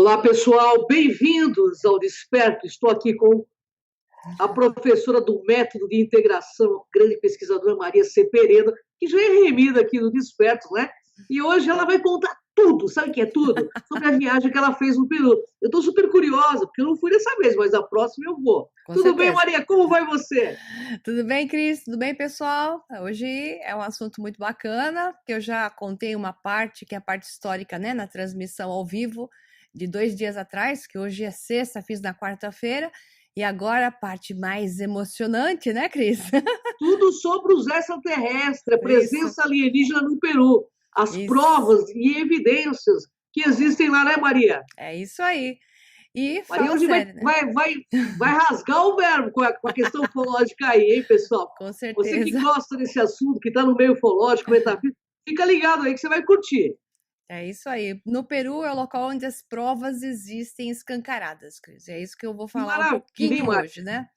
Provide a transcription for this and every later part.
Olá, pessoal, bem-vindos ao Desperto. Estou aqui com a professora do Método de Integração, grande pesquisadora Maria C. Pereira, que já é remida aqui no Desperto, né? E hoje ela vai contar tudo, sabe o que é tudo? Sobre a viagem que ela fez no Peru. Eu estou super curiosa, porque eu não fui dessa vez, mas a próxima eu vou. Com Tudo bem, certeza. Maria? Como vai você? Tudo bem, Cris? Tudo bem, pessoal? Hoje é um assunto muito bacana, que eu já contei uma parte, que é a parte histórica, né, na transmissão ao vivo de 2 dias atrás, que hoje é sexta, fiz na quarta-feira, e agora a parte mais emocionante, né, Cris? Tudo sobre os extraterrestres, a Isso, presença alienígena no Peru, as isso, provas e evidências que existem lá, né, Maria? é isso aí. E Maria fala hoje sério, né? vai rasgar o verbo com a questão ufológica aí, hein, pessoal? Com Você que certeza. gosta desse assunto, que está no meio ufológico, metafísico, fica ligado aí que você vai curtir. É isso aí. No Peru é o local onde as provas existem escancaradas, Cris. É isso que eu vou Que falar um maravilha, hein, pouquinho Maria? hoje, né?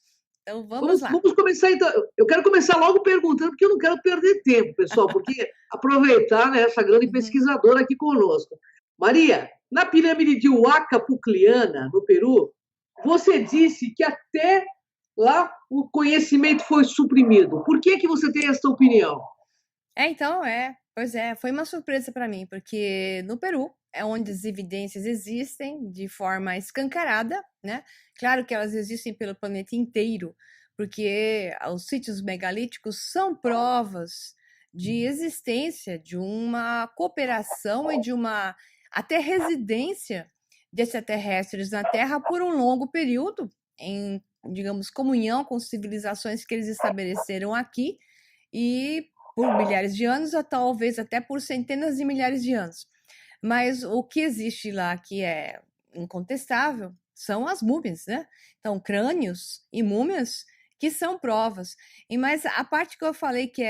Então vamos Vamos, lá. vamos começar então. Eu quero começar logo perguntando, porque eu não quero perder tempo, pessoal, porque aproveitar, né, essa grande Uhum. pesquisadora aqui conosco. Maria, na pirâmide de Huaca Pucliana, no Peru, você disse que até lá o conhecimento foi suprimido. Por que você tem essa opinião? Pois é, foi uma surpresa para mim, porque no Peru é onde as evidências existem de forma escancarada, né? Claro que elas existem pelo planeta inteiro, porque os sítios megalíticos são provas de existência de uma cooperação e de uma até residência de extraterrestres na Terra por um longo período, em, digamos, comunhão com civilizações que eles estabeleceram aqui e por milhares de anos, ou talvez até por centenas de milhares de anos. Mas o que existe lá que é incontestável são as múmias, né? Então, crânios e múmias que são provas. E mas a parte que eu falei que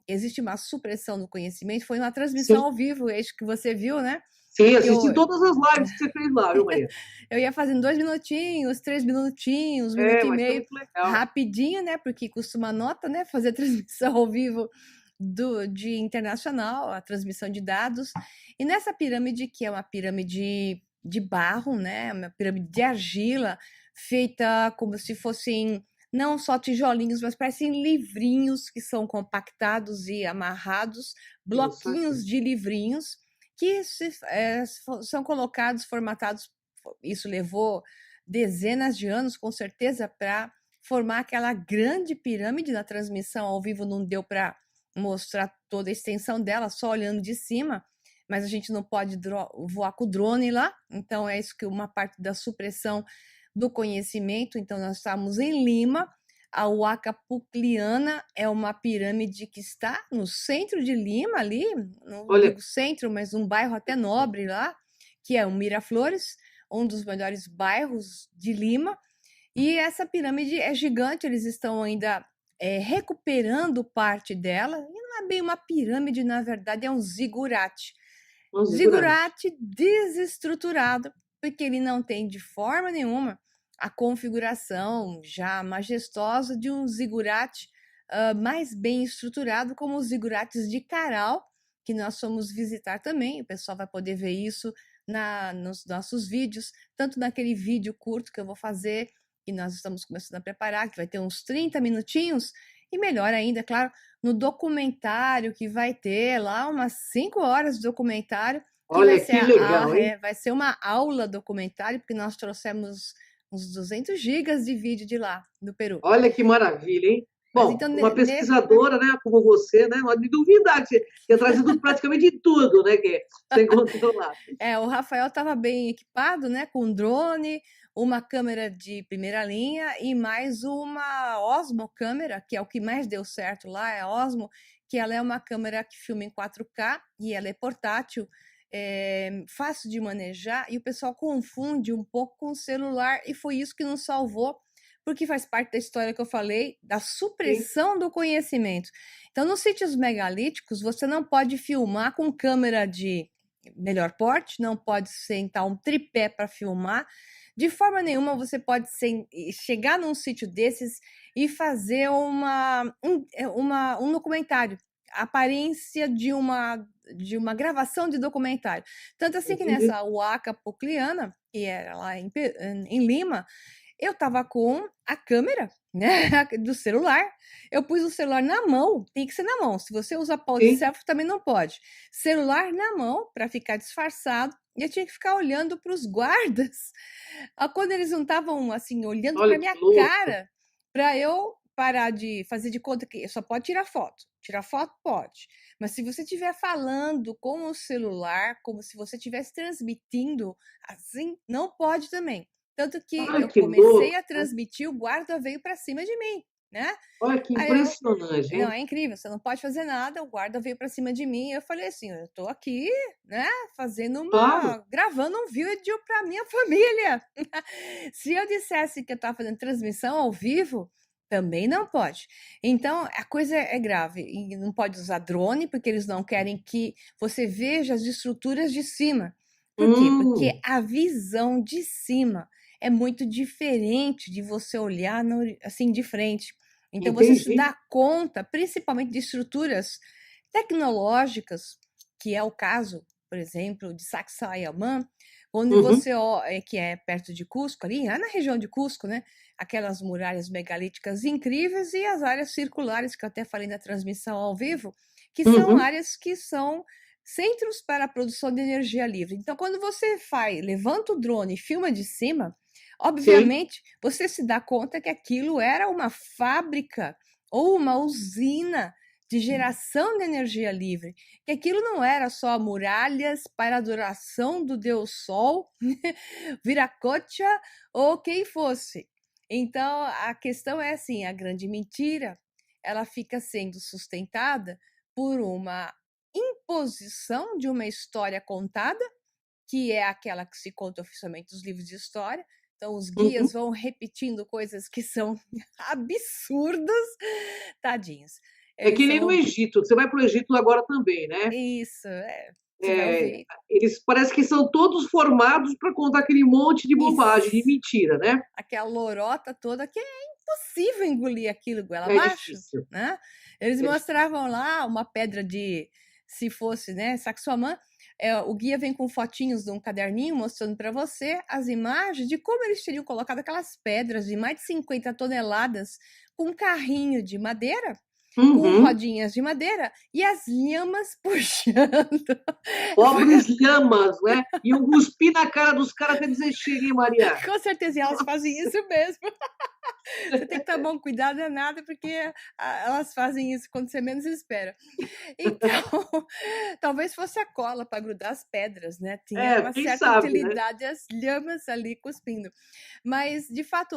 existe uma supressão do conhecimento foi na transmissão Sim, ao vivo, acho que você viu, né? sim, Que eu, assisti todas as lives que você fez lá, viu, Maria? eu ia fazendo 2 minutinhos, 3 minutinhos, um É, minuto e mas foi meio, muito legal. rapidinho, né? Porque costuma nota, né? Fazer transmissão ao vivo de internacional, a transmissão de dados. E nessa pirâmide, que é uma pirâmide de barro, né? Uma pirâmide de argila, feita como se fossem não só tijolinhos, mas parecem livrinhos que são compactados e amarrados, Interessante. bloquinhos de livrinhos que são colocados, formatados. Isso levou dezenas de anos, com certeza, para formar aquela grande pirâmide. Na transmissão ao vivo não deu para mostrar toda a extensão dela, só olhando de cima, mas a gente não pode voar com o drone lá, então é isso que uma parte da supressão do conhecimento. Então nós estamos em Lima, a Huaca Pucliana é uma pirâmide que está no centro de Lima, ali, não Olha, digo centro, mas um bairro até nobre lá, que é o Miraflores, um dos melhores bairros de Lima. E essa pirâmide é gigante, eles estão ainda recuperando parte dela. E não é bem uma pirâmide, na verdade, é um zigurate. vamos segurar. Zigurate desestruturado, porque ele não tem de forma nenhuma a configuração já majestosa de um zigurate mais bem estruturado, como os zigurates de Caral, que nós fomos visitar também. O pessoal vai poder ver isso nos nossos vídeos, tanto naquele vídeo curto que eu vou fazer, que nós estamos começando a preparar, que vai ter uns 30 minutinhos, e melhor ainda, claro, no documentário que vai ter lá umas 5 horas de documentário, que vai Olha ser que legal, hein? vai ser uma aula documentário, porque nós trouxemos uns 200 gigas de vídeo de lá, do Peru. Olha que maravilha, hein? Mas Bom, então, uma pesquisadora, né, como você, né, não é de duvidar que você tenha trazido praticamente tudo, né, que você encontrou lá. o Rafael estava bem equipado, né, com drone, uma câmera de primeira linha e mais uma Osmo câmera, que é o que mais deu certo lá, é a Osmo, que ela é uma câmera que filma em 4K e ela é portátil, fácil de manejar, e o pessoal confunde um pouco com o celular, e foi isso que nos salvou, porque faz parte da história que eu falei, da Sim, supressão do conhecimento. Então, nos sítios megalíticos, você não pode filmar com câmera de melhor porte, não pode sentar um tripé para filmar. De forma nenhuma você pode chegar num sítio desses e fazer um documentário, a aparência de uma gravação de documentário. Tanto assim que entendi. nessa Huaca Pucliana, que era lá em Lima, eu estava com a câmera, né, do celular. Eu pus o celular na mão, tem que ser na mão. Se você usa pau de Sim. selfie, também não pode. Celular na mão, para ficar disfarçado, e eu tinha que ficar olhando para os guardas. Quando eles não estavam, assim, olhando Olha para que minha louco. cara, para eu parar de fazer de conta que só pode tirar foto. Tirar foto pode. Mas se você estiver falando com o celular, como se você estivesse transmitindo, assim, não pode também. Tanto que Olha eu que comecei louco. a transmitir, o guarda veio para cima de mim, né? Olha que Aí eu, impressionante, não, hein? é incrível, você não pode fazer nada, o guarda veio para cima de mim, eu falei assim, eu tô aqui, né, Claro. gravando um vídeo para minha família. Se eu dissesse que eu estava fazendo transmissão ao vivo, também não pode. Então, a coisa é grave. E não pode usar drone, porque eles não querem que você veja as estruturas de cima. Por quê? Porque Hum, a visão de cima é muito diferente de você olhar assim de frente. Então, você se entendi. dá conta, principalmente de estruturas tecnológicas, que é o caso, por exemplo, de Sacsayhuamán, onde Uhum, que é perto de Cusco, ali, lá na região de Cusco, né? Aquelas muralhas megalíticas incríveis e as áreas circulares, que eu até falei na transmissão ao vivo, que são uhum. áreas que são centros para a produção de energia livre. Então, quando você levanta o drone e filma de cima, Sim. obviamente você se dá conta que aquilo era uma fábrica ou uma usina de geração de energia livre, que aquilo não era só muralhas para adoração do Deus Sol, Viracocha ou quem fosse. Então, a questão é assim, a grande mentira, ela fica sendo sustentada por uma imposição de uma história contada, que é aquela que se conta oficialmente nos livros de história. Então, os Uhum. guias vão repetindo coisas que são absurdas, tadinhos. É Eles que nem no são. Egito. Você vai para o Egito agora também, né? Isso, é. Você vai É, ouvir. eles parece que são todos formados para contar aquele monte de bobagem, de Isso. mentira, né? Aquela lorota toda que é impossível engolir aquilo goela É abaixo, difícil. né? Eles É difícil. mostravam lá uma pedra de, se fosse, né, Sacsayhuamán, o guia vem com fotinhos de um caderninho mostrando para você as imagens de como eles teriam colocado aquelas pedras de mais de 50 toneladas com um carrinho de madeira, com Uhum. rodinhas de madeira e as lhamas puxando. Pobres lhamas, né? Iam cuspir na cara dos caras até dizer chega, hein, Maria? Com certeza elas fazem Nossa. isso mesmo. Você tem que tomar um cuidado danado, porque elas fazem isso quando você menos espera. Então, talvez fosse a cola para grudar as pedras, né? Tinha É, uma quem certa sabe, né? utilidade as lhamas ali cuspindo. Mas, de fato,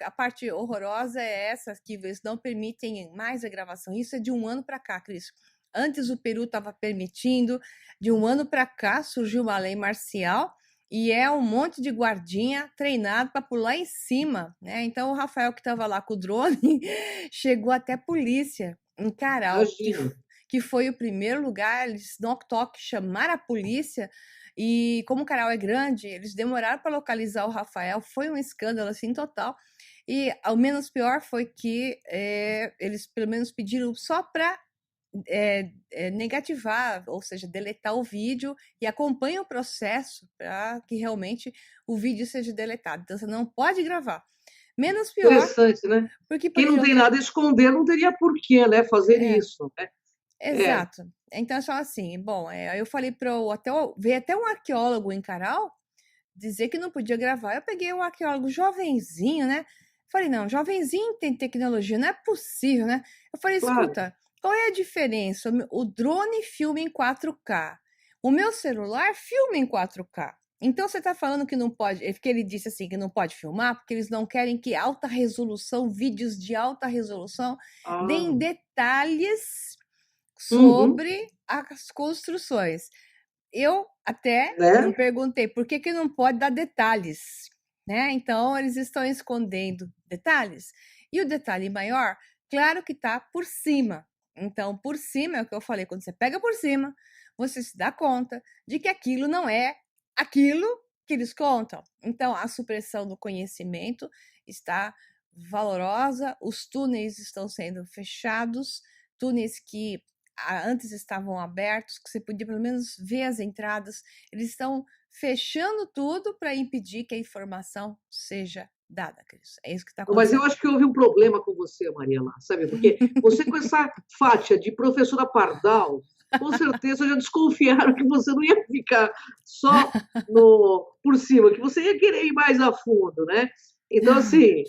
a parte horrorosa é essa, que eles não permitem mais a gravação. Isso é de um ano para cá, Cris. Antes o Peru estava permitindo, de um ano para cá surgiu uma lei marcial e é um monte de guardinha treinado para pular em cima, né? Então o Rafael que estava lá com o drone chegou até a polícia em Caral, Imagino. que foi o primeiro lugar, eles no toque chamaram a polícia e como o Caral é grande, eles demoraram para localizar o Rafael, foi um escândalo assim total. E ao menos pior foi que eles pelo menos pediram só para negativar, ou seja, deletar o vídeo e acompanha o processo para que realmente o vídeo seja deletado. Então, você não pode gravar. Menos pior, Interessante, né? porque Quem não poderiam tem ter. nada a esconder não teria por que, né, fazer É, isso, né? É. exato. Então, só assim, bom, aí eu falei para veio até um arqueólogo em Caral dizer que não podia gravar. Eu peguei um arqueólogo jovenzinho, né? Falei, não, jovenzinho tem tecnologia, não é possível, né? Eu falei, Claro. escuta, qual é a diferença? O drone filma em 4K. O meu celular filma em 4K. Então você está falando que não pode, que ele disse assim que não pode filmar, porque eles não querem que alta resolução, vídeos de alta resolução, Ah, deem detalhes uhum, sobre as construções. Eu até não né? perguntei por que não pode dar detalhes, né? Então eles estão escondendo detalhes. E o detalhe maior, claro que está por cima. Então, por cima é o que eu falei, quando você pega por cima, você se dá conta de que aquilo não é aquilo que eles contam. Então, a supressão do conhecimento está valorosa, os túneis estão sendo fechados, túneis que antes estavam abertos, que você podia pelo menos ver as entradas, eles estão fechando tudo para impedir que a informação seja dada, Cris. É isso que está Mas eu acontecendo. acho que houve um problema com você, Mariela, sabe? Porque você com essa faixa de professora Pardal, com certeza já desconfiaram que você não ia ficar só por cima, que você ia querer ir mais a fundo, né? Então, assim,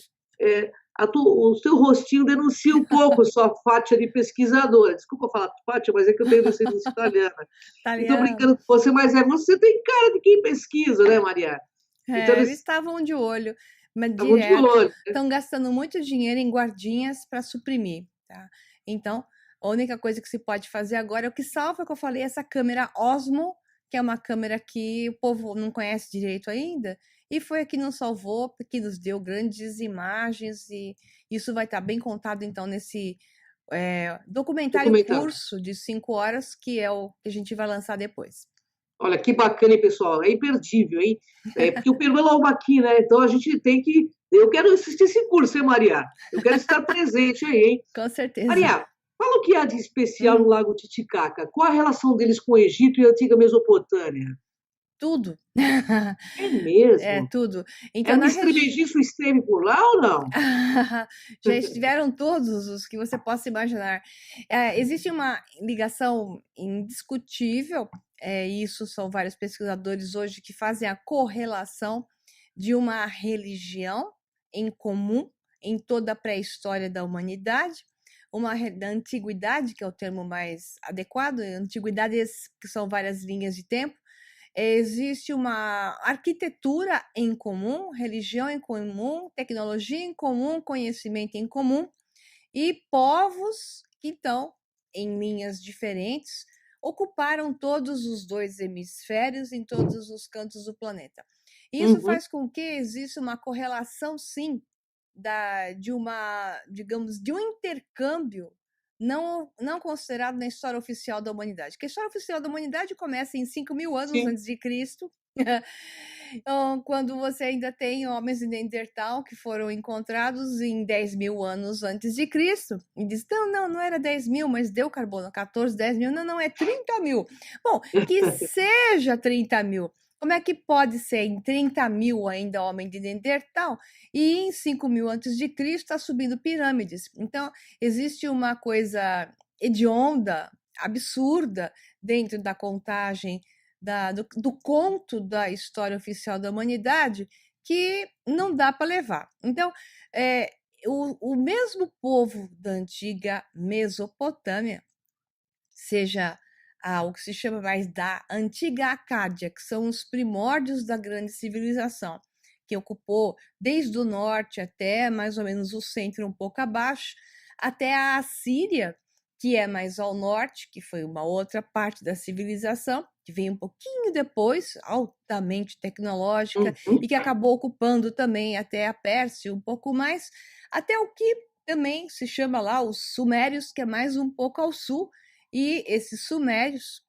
o seu rostinho denuncia um pouco sua faixa de pesquisadora. Desculpa falar faixa, mas é que eu tenho descendência italiana. E estou Italiano. brincando com você, mas você tem cara de quem pesquisa, né, Maria? Então, É, eles estavam de olho, mas estavam de direto, olho. estão gastando muito dinheiro em guardinhas para suprimir, tá? Então, a única coisa que se pode fazer agora é o que salva, que eu falei, essa câmera Osmo, que é uma câmera que o povo não conhece direito ainda, e foi a que nos salvou, porque nos deu grandes imagens, e isso vai estar bem contado, então, nesse documentário Documentário. curso de 5 horas, que é o que a gente vai lançar depois. Olha, que bacana, hein, pessoal? É imperdível, hein? Porque o Peru é logo aqui, né? Então a gente tem que. Eu quero assistir esse curso, hein, Maria? Eu quero estar presente aí, hein? Com certeza. Maria, fala o que há de especial no Hum. Lago Titicaca. Qual a relação deles com o Egito e a antiga Mesopotâmia? Tudo. É É, mesmo? tudo. É Então, um na região. extremegiço esteve por lá ou não? Já estiveram todos os que você possa imaginar. Existe uma ligação indiscutível, isso são vários pesquisadores hoje que fazem a correlação de uma religião em comum em toda a pré-história da humanidade, da antiguidade, que é o termo mais adequado, antiguidades que são várias linhas de tempo. Existe uma arquitetura em comum, religião em comum, tecnologia em comum, conhecimento em comum, e povos que estão em linhas diferentes, ocuparam todos os dois hemisférios em todos os cantos do planeta. Isso Uhum. faz com que exista uma correlação, sim, digamos, de um intercâmbio não considerado na história oficial da humanidade. Porque a história oficial da humanidade começa em 5.000 anos Sim. antes de Cristo, quando você ainda tem homens de Neandertal que foram encontrados em 10.000 anos antes de Cristo. E diz, não era 10.000, mas deu carbono, 14, 10.000, não, é 30.000. Bom, que seja 30.000. Como é que pode ser em 30.000 ainda homem de Neandertal e em 5.000 antes de Cristo está subindo pirâmides? Então, existe uma coisa hedionda, absurda, dentro da contagem do conto da história oficial da humanidade que não dá para levar. Então, o mesmo povo da antiga Mesopotâmia, seja o que se chama mais da antiga Acádia, que são os primórdios da grande civilização, que ocupou desde o norte até mais ou menos o centro, um pouco abaixo, até a Assíria, que é mais ao norte, que foi uma outra parte da civilização, que veio um pouquinho depois, altamente tecnológica, e que acabou ocupando também até a Pérsia, um pouco mais, até o que também se chama lá os Sumérios, que é mais um pouco ao sul, e esses sumérios,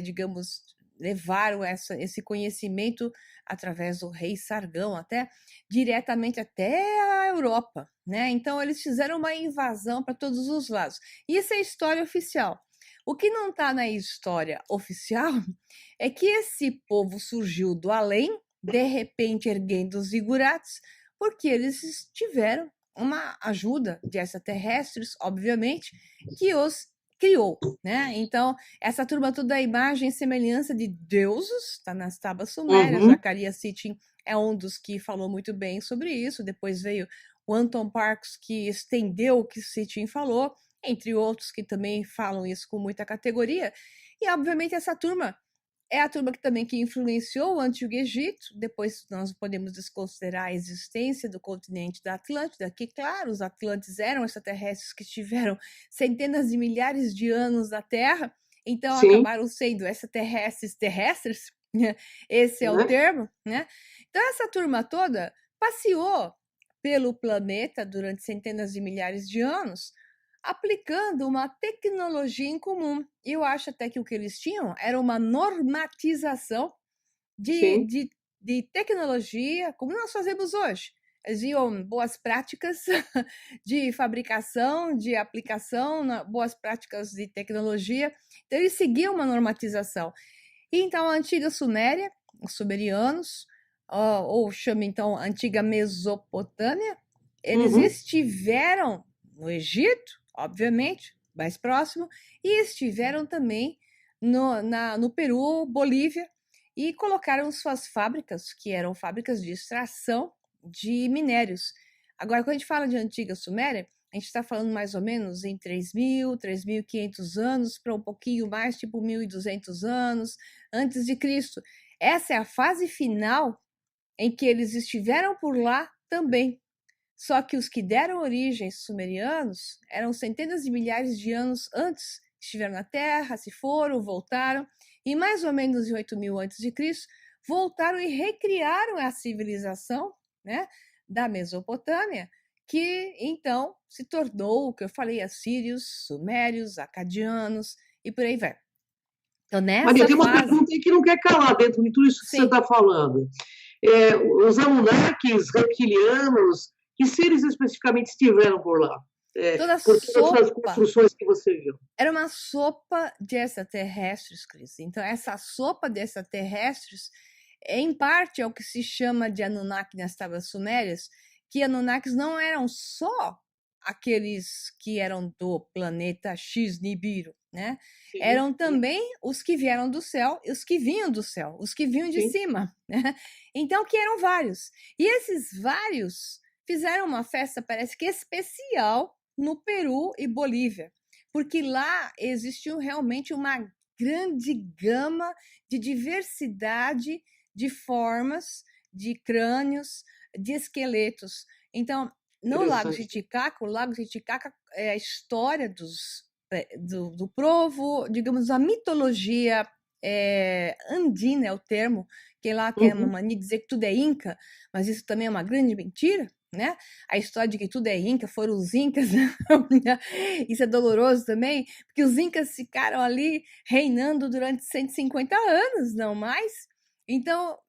digamos, levaram esse conhecimento através do rei Sargão até diretamente até a Europa, né? Então eles fizeram uma invasão para todos os lados. Isso é história oficial. O que não está na história oficial é que esse povo surgiu do além, de repente erguendo os zigurates, porque eles tiveram uma ajuda de extraterrestres, obviamente, que os criou, né? Então, essa turma toda é imagem e semelhança de deuses, está nas tábuas sumérias, Zacarias Sitchin é um dos que falou muito bem sobre isso, depois veio o Anton Parks, que estendeu o que Sitchin falou, entre outros que também falam isso com muita categoria, e obviamente essa turma é a turma que influenciou o Antigo Egito. Depois nós podemos desconsiderar a existência do continente da Atlântida, que, claro, os atlantes eram extraterrestres que estiveram centenas de milhares de anos na Terra, então Sim. acabaram sendo extraterrestres terrestres, esse é o termo, né? Então essa turma toda passeou pelo planeta durante centenas de milhares de anos, aplicando uma tecnologia em comum. Eu acho até que o que eles tinham era uma normatização de tecnologia, como nós fazemos hoje. Eles iam boas práticas de fabricação, de aplicação, boas práticas de tecnologia. Então, eles seguiam uma normatização. E então, a antiga Suméria, os sumerianos, ou chama então antiga Mesopotâmia, eles estiveram no Egito, obviamente, mais próximo, e estiveram também no Peru, Bolívia, e colocaram suas fábricas, que eram fábricas de extração de minérios. Agora, quando a gente fala de antiga Suméria, a gente está falando mais ou menos em 3.000, 3.500 anos, para um pouquinho mais, tipo 1.200 anos antes de Cristo. Essa é a fase final em que eles estiveram por lá também. Só que os que deram origem aos sumerianos eram centenas de milhares de anos antes, estiveram na Terra, se foram, voltaram, e mais ou menos em 8.000 antes de Cristo, voltaram e recriaram a civilização, né, da Mesopotâmia, que então se tornou o que eu falei, assírios, sumérios, acadianos e por aí vai. Então, Maria, nessa tem uma fase... pergunta aí que não quer calar dentro de tudo isso que você está falando. Os Anunnakis, reptilianos, que seres especificamente estiveram por lá? Por todas essas construções que você viu. Era uma sopa de extraterrestres, Cris. Então, essa sopa de extraterrestres, em parte, é o que se chama de Anunnaki nas tábuas sumérias, que Anunnakis não eram só aqueles que eram do planeta X Nibiru, né? Sim, eram também os que vieram do céu e os que vinham do céu, os que vinham de cima, né? Então, que eram vários. E esses vários fizeram uma festa, parece que especial, no Peru e Bolívia, porque lá existiu realmente uma grande gama de diversidade de formas, de crânios, de esqueletos. Então, no Lago Titicaca, o Lago Titicaca é a história do povo, digamos, a mitologia andina é o termo, que lá tem uma mania de dizer que tudo é inca, mas isso também é uma grande mentira, né? A história de que tudo é inca, foram os incas, isso é doloroso também, porque os incas ficaram ali reinando durante 150 anos, não mais. Então,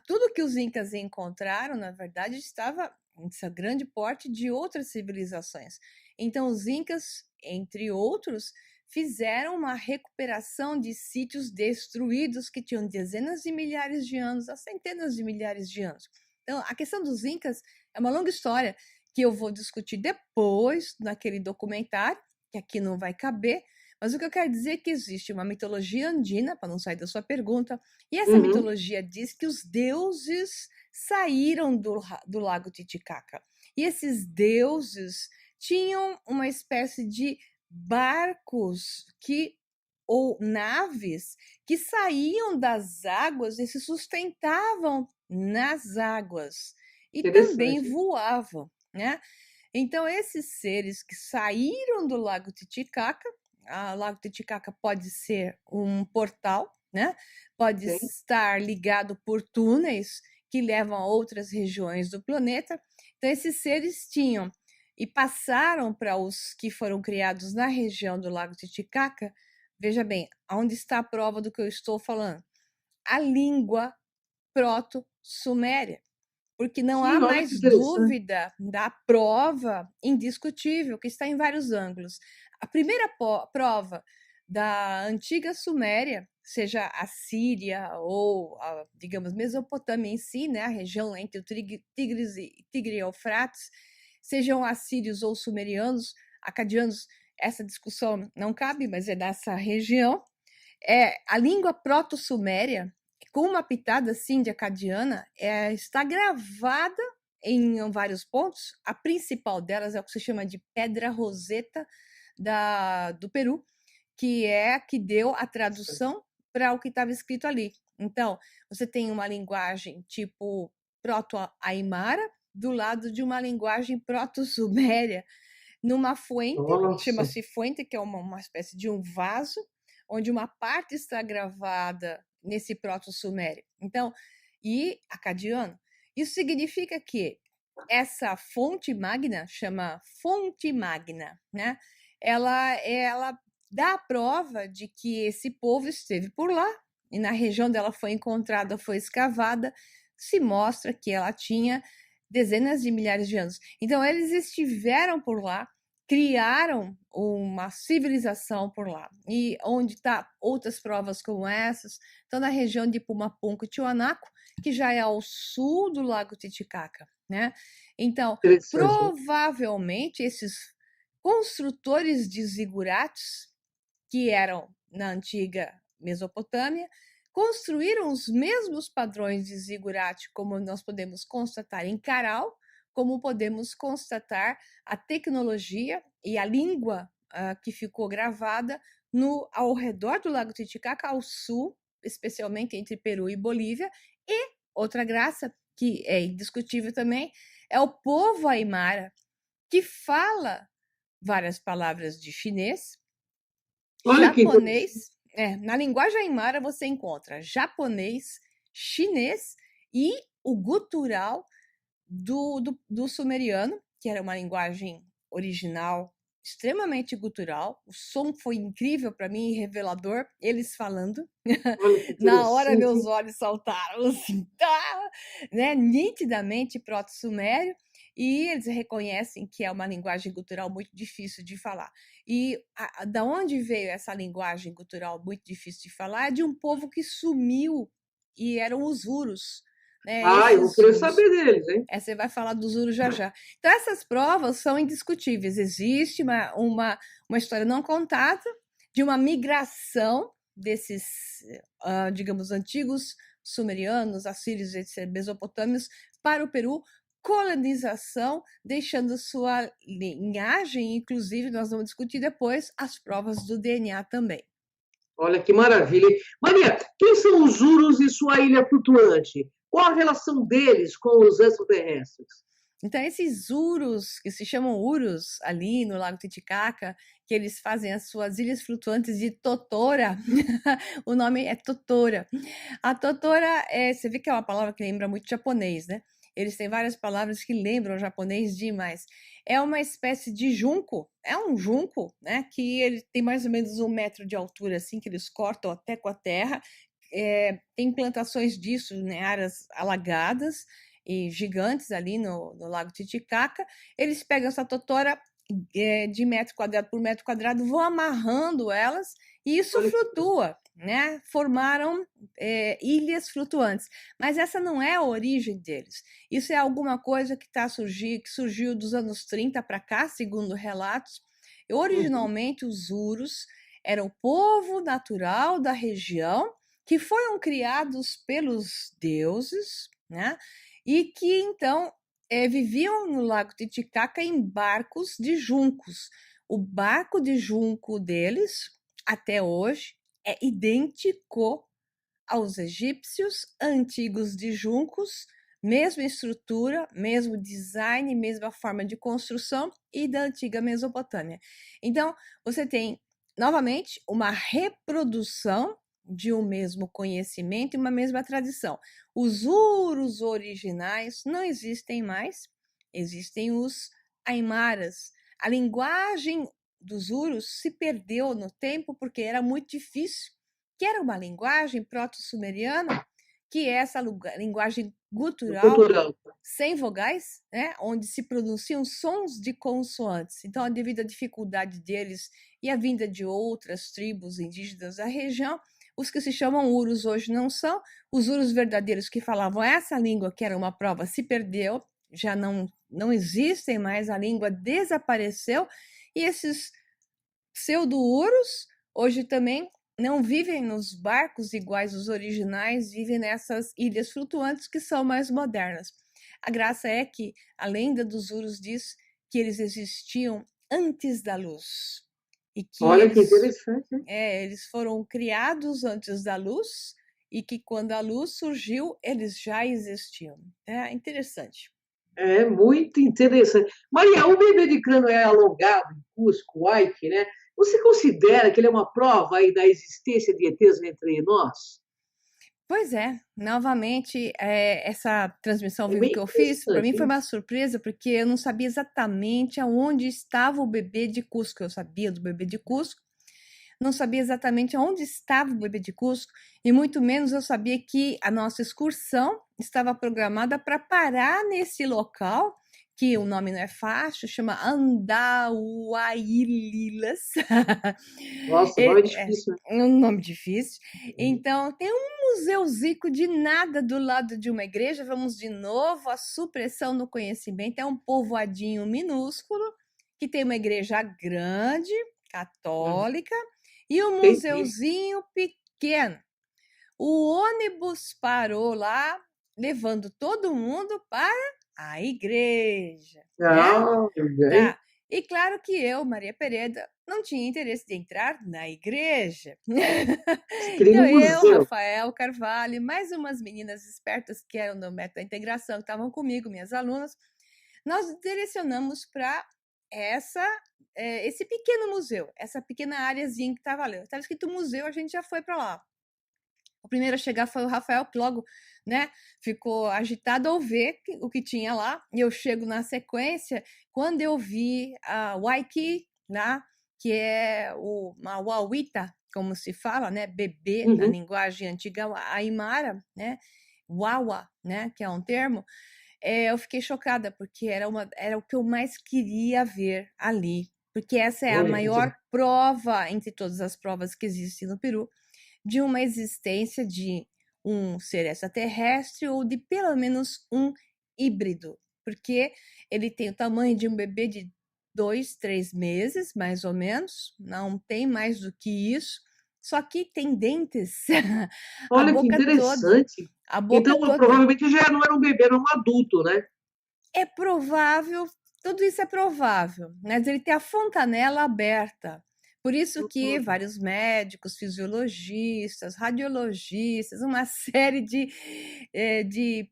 tudo que os incas encontraram, na verdade, estava em seu grande porte de outras civilizações. Então, os incas, entre outros, fizeram uma recuperação de sítios destruídos que tinham dezenas de milhares de anos a centenas de milhares de anos. Então, a questão dos incas é uma longa história que eu vou discutir depois naquele documentário, que aqui não vai caber, mas o que eu quero dizer é que existe uma mitologia andina, para não sair da sua pergunta, e essa mitologia diz que os deuses saíram do Lago Titicaca. E esses deuses tinham uma espécie de barcos ou naves que saíam das águas e se sustentavam nas águas e também voavam, né? Então, esses seres que saíram do Lago Titicaca, o Lago Titicaca pode ser um portal, né? Pode estar ligado por túneis que levam a outras regiões do planeta. Então, esses seres tinham e passaram para os que foram criados na região do Lago Titicaca. Veja bem, onde está a prova do que eu estou falando? A língua proto-suméria, porque não há mais dúvida da prova indiscutível, que está em vários ângulos. A primeira prova da antiga Suméria, seja a Síria ou, digamos, Mesopotâmia em si, né, a região entre o Tigre e Eufrates, sejam assírios ou sumerianos, acadianos, essa discussão não cabe, mas é dessa região. A língua proto-suméria, com uma pitada assim de acadiana, está gravada em vários pontos. A principal delas é o que se chama de Pedra Roseta do Peru, que é a que deu a tradução para o que estava escrito ali. Então, você tem uma linguagem tipo proto-aimara do lado de uma linguagem proto-suméria, numa fuente, chama-se fuente, que é uma espécie de um vaso, onde uma parte está gravada nesse proto-sumério. Então, e acadiano. Isso significa que essa fonte magna, chama fonte magna, né? Ela dá a prova de que esse povo esteve por lá, e na região dela foi encontrada, foi escavada, se mostra que ela tinha dezenas de milhares de anos. Então, eles estiveram por lá, criaram uma civilização por lá. E onde está outras provas como essas, estão na região de Pumapunku e Tiwanaku, que já é ao sul do Lago Titicaca, né? Então, provavelmente esses construtores de zigurates, que eram na antiga Mesopotâmia, construíram os mesmos padrões de zigurate, como nós podemos constatar em Caral, como podemos constatar a tecnologia e a língua que ficou gravada ao redor do Lago Titicaca, ao sul, especialmente entre Peru e Bolívia. E outra graça, que é indiscutível também, é o povo aimara, que fala várias palavras de chinês, japonês. Na linguagem aimara você encontra japonês, chinês e o gutural do sumeriano, que era uma linguagem original extremamente gutural. O som foi incrível para mim e revelador, eles falando. Na hora meus olhos saltaram, assim, né? Nitidamente proto-sumério, e eles reconhecem que é uma linguagem gutural muito difícil de falar. E da onde veio essa linguagem gutural muito difícil de falar? É de um povo que sumiu, e eram os Urus. Né? Eu vou querer saber deles, hein? Você vai falar dos Urus já já. Então, essas provas são indiscutíveis. Existe uma história não contada de uma migração desses, digamos, antigos sumerianos, assírios, etc., mesopotâmios, para o Peru, colonização, deixando sua linhagem, inclusive, nós vamos discutir depois, as provas do DNA também. Olha que maravilha. Maria, quem são os Urus e sua ilha flutuante? Qual a relação deles com os extraterrestres? Então, esses Urus, que se chamam Urus, ali no Lago Titicaca, que eles fazem as suas ilhas flutuantes de Totora, o nome é Totora. A Totora, você vê que é uma palavra que lembra muito japonês, né? Eles têm várias palavras que lembram japonês demais. É uma espécie de junco, é um junco, né? Que ele tem mais ou menos 1 metro de altura, assim, que eles cortam até com a terra. Tem plantações disso, né? Áreas alagadas e gigantes ali no Lago Titicaca. Eles pegam essa totora de metro quadrado por metro quadrado, vão amarrando elas e isso flutua, né? Formaram ilhas flutuantes. Mas essa não é a origem deles. Isso é alguma coisa que surgiu dos anos 30 para cá, segundo relatos. Originalmente, os Urus eram o povo natural da região que foram criados pelos deuses, né? E que, então, viviam no Lago Titicaca em barcos de juncos. O barco de junco deles, até hoje, é idêntico aos egípcios antigos de juncos, mesma estrutura, mesmo design, mesma forma de construção e da antiga Mesopotâmia. Então, você tem, novamente, uma reprodução de um mesmo conhecimento e uma mesma tradição. Os Urus originais não existem mais, existem os Aimaras. A linguagem dos Urus se perdeu no tempo porque era muito difícil, que era uma linguagem proto-sumeriana, que é essa linguagem gutural, sem vogais, né, onde se pronunciam sons de consoantes. Então, devido à dificuldade deles e à vinda de outras tribos indígenas da região, os que se chamam Urus hoje não são. Os Urus verdadeiros que falavam essa língua, que era uma prova, se perdeu, já não existem mais, a língua desapareceu, e esses pseudo-Urus hoje também não vivem nos barcos iguais os originais, vivem nessas ilhas flutuantes que são mais modernas. A graça é que a lenda dos Urus diz que eles existiam antes da luz. E que olha que interessante. Eles foram criados antes da luz e que quando a luz surgiu, eles já existiam. É interessante. É muito interessante. Maria, o bebê de crânio é alongado em Cusco, Huayque, né? Você considera que ele é uma prova aí da existência de ETs entre nós? Pois é, novamente, essa transmissão viva que eu fiz, para mim foi uma surpresa, porque eu não sabia exatamente aonde estava o bebê de Cusco. Eu sabia do bebê de Cusco, não sabia exatamente onde estava o bebê de Cusco, e muito menos eu sabia que a nossa excursão estava programada para parar nesse local que o nome não é fácil, chama Andauaililas. Nossa, nome é difícil, né? É um nome difícil. Então, tem um museuzico de nada do lado de uma igreja. Vamos de novo, a supressão no conhecimento. É um povoadinho minúsculo, que tem uma igreja grande, católica, e um Entendi. museuzinho pequeno. O ônibus parou lá, levando todo mundo para a igreja, né? Ah, bem. Tá. E claro que eu, Maria Pereda, não tinha interesse de entrar na igreja. Você queria ir Então, no eu, museu. Rafael Carvalho, e mais umas meninas espertas que eram do método da integração, que estavam comigo, minhas alunas, nós direcionamos para esse pequeno museu, essa pequena áreazinha que estava ali. Estava escrito museu, a gente já foi para lá. O primeiro a chegar foi o Rafael, que logo, né, ficou agitado ao ver o que tinha lá. E eu chego na sequência, quando eu vi a Waiki, né, que é uma Wawita, como se fala, né, bebê na linguagem antiga aimara, né, Wawa, né, que é um termo, eu fiquei chocada, porque era o que eu mais queria ver ali, porque essa é a Olha, maior prova, entre todas as provas que existem no Peru, de uma existência de um ser extraterrestre ou de pelo menos um híbrido, porque ele tem o tamanho de um bebê de 2, 3 meses, mais ou menos, não tem mais do que isso, só que tem dentes, a olha que boca toda, interessante. a boca Então, toda. provavelmente já não era um bebê, era um adulto, né? É provável, tudo isso é provável, mas ele tem a fontanela aberta. Por isso que vários médicos, fisiologistas, radiologistas, uma série de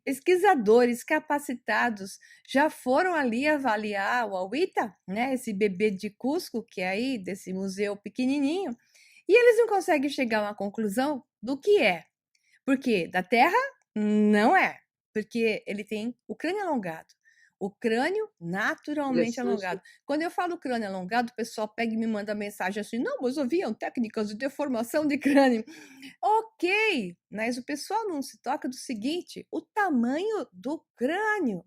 pesquisadores capacitados já foram ali avaliar o Auita, né, esse bebê de Cusco, que é aí desse museu pequenininho, e eles não conseguem chegar a uma conclusão do que é. Porque da Terra, não é, porque ele tem o crânio alongado. O crânio naturalmente alongado. Quando eu falo crânio alongado, o pessoal pega e me manda mensagem assim: não, mas haviam técnicas de deformação de crânio. Ok, mas o pessoal não se toca do seguinte: o tamanho do crânio.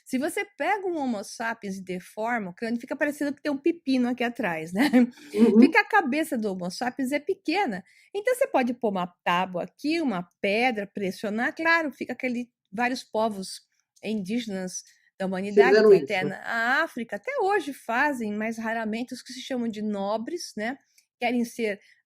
Se você pega um Homo sapiens e deforma, o crânio fica parecendo que tem um pepino aqui atrás, né? Fica a cabeça do Homo sapiens é pequena. Então você pode pôr uma tábua aqui, uma pedra, pressionar, claro, fica vários povos indígenas da humanidade, Fizeram tem isso. até na África, até hoje fazem, mas raramente os que se chamam de nobres, né? Querem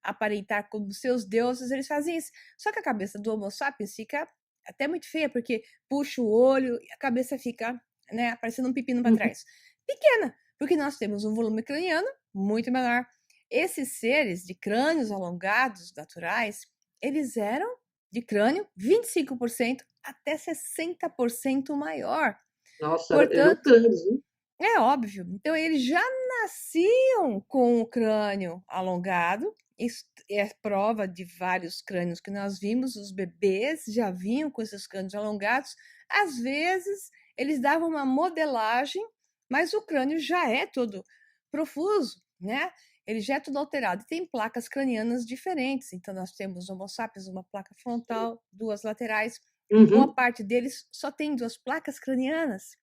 aparentar como seus deuses, eles fazem isso. Só que a cabeça do Homo sapiens fica até muito feia, porque puxa o olho e a cabeça fica, né, parecendo um pepino para trás. Pequena, porque nós temos um volume craniano muito menor. Esses seres de crânios alongados naturais, eles eram de crânio 25% até 60% maior. Nossa, eram Portanto, grandes, hein? é óbvio. Então, eles já nasciam com o crânio alongado. Isso é prova de vários crânios que nós vimos. Os bebês já vinham com esses crânios alongados. Às vezes, eles davam uma modelagem, mas o crânio já é todo profuso, né? Ele já é todo alterado. Tem placas cranianas diferentes. Então, nós temos Homo sapiens, uma placa frontal, duas laterais. Boa parte deles só tem duas placas cranianas.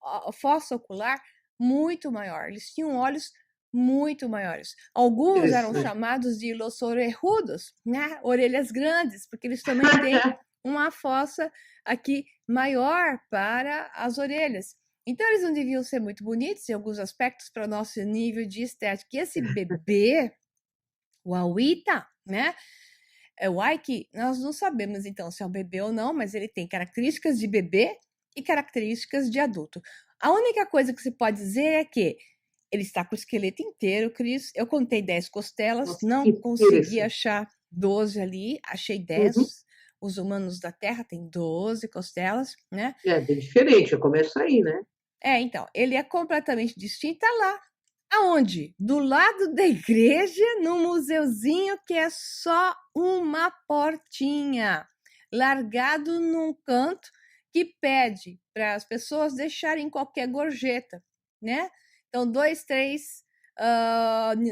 A fossa ocular muito maior. Eles tinham olhos muito maiores. Alguns eram chamados de los orejudos, né? Orelhas grandes, porque eles também têm uma fossa aqui maior para as orelhas. Então, eles não deviam ser muito bonitos em alguns aspectos para o nosso nível de estética. E esse bebê, o Auita, né? O Aiki, nós não sabemos então se é um bebê ou não, mas ele tem características de bebê e características de adulto. A única coisa que se pode dizer é que ele está com o esqueleto inteiro, Cris. Eu contei 10 costelas, Nossa, não que consegui interessante. achar 12 ali, achei 10. Os humanos da Terra têm 12 costelas, né? É bem diferente, já começa aí, né? Então, ele é completamente distinto, tá lá. Aonde? Do lado da igreja, num museuzinho que é só uma portinha, largado num canto que pede para as pessoas deixarem qualquer gorjeta, né? Então, 2, 3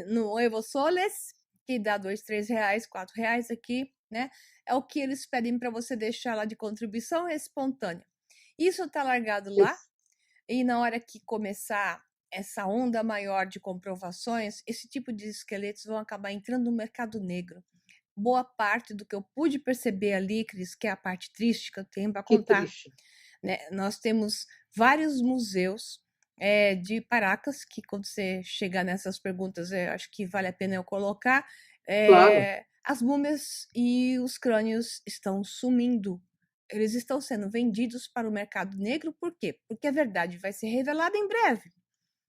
no Evo Soles, que dá 2, 3 reais, 4 reais aqui, né? É o que eles pedem para você deixar lá de contribuição espontânea. Isso está largado lá. E na hora que começar essa onda maior de comprovações, esse tipo de esqueletos vão acabar entrando no mercado negro. Boa parte do que eu pude perceber ali, Cris, que é a parte triste que eu tenho para Que contar, triste. né? Nós temos vários museus de Paracas, que quando você chegar nessas perguntas, acho que vale a pena eu colocar, Claro. as múmias e os crânios estão sumindo. Eles estão sendo vendidos para o mercado negro, por quê? Porque a verdade vai ser revelada em breve.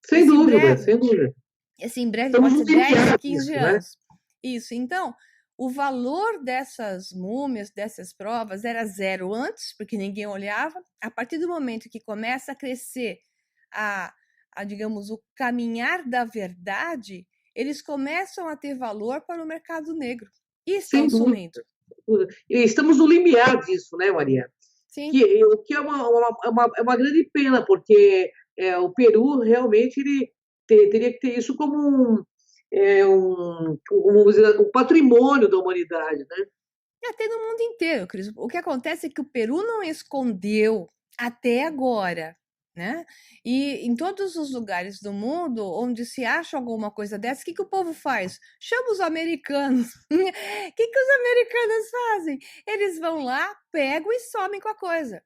Sem Esse em dúvida, breve, sem dúvida. esse em breve Estamos pode no ser 10, limiar 15 disso, né? anos. Isso, então, o valor dessas múmias, dessas provas, era zero antes, porque ninguém olhava. A partir do momento que começa a crescer digamos, o caminhar da verdade, eles começam a ter valor para o mercado negro. E estão Sem dúvida. sumindo. E estamos no limiar disso, né, Maria? Sim. O que é uma grande pena, porque o Peru realmente ele teria que ter isso como vamos dizer, um patrimônio da humanidade, né? Até no mundo inteiro, Cris. O que acontece é que o Peru não escondeu até agora, né? E em todos os lugares do mundo onde se acha alguma coisa dessa, o que o povo faz? Chama os americanos. O que os americanos fazem? Eles vão lá, pegam e somem com a coisa.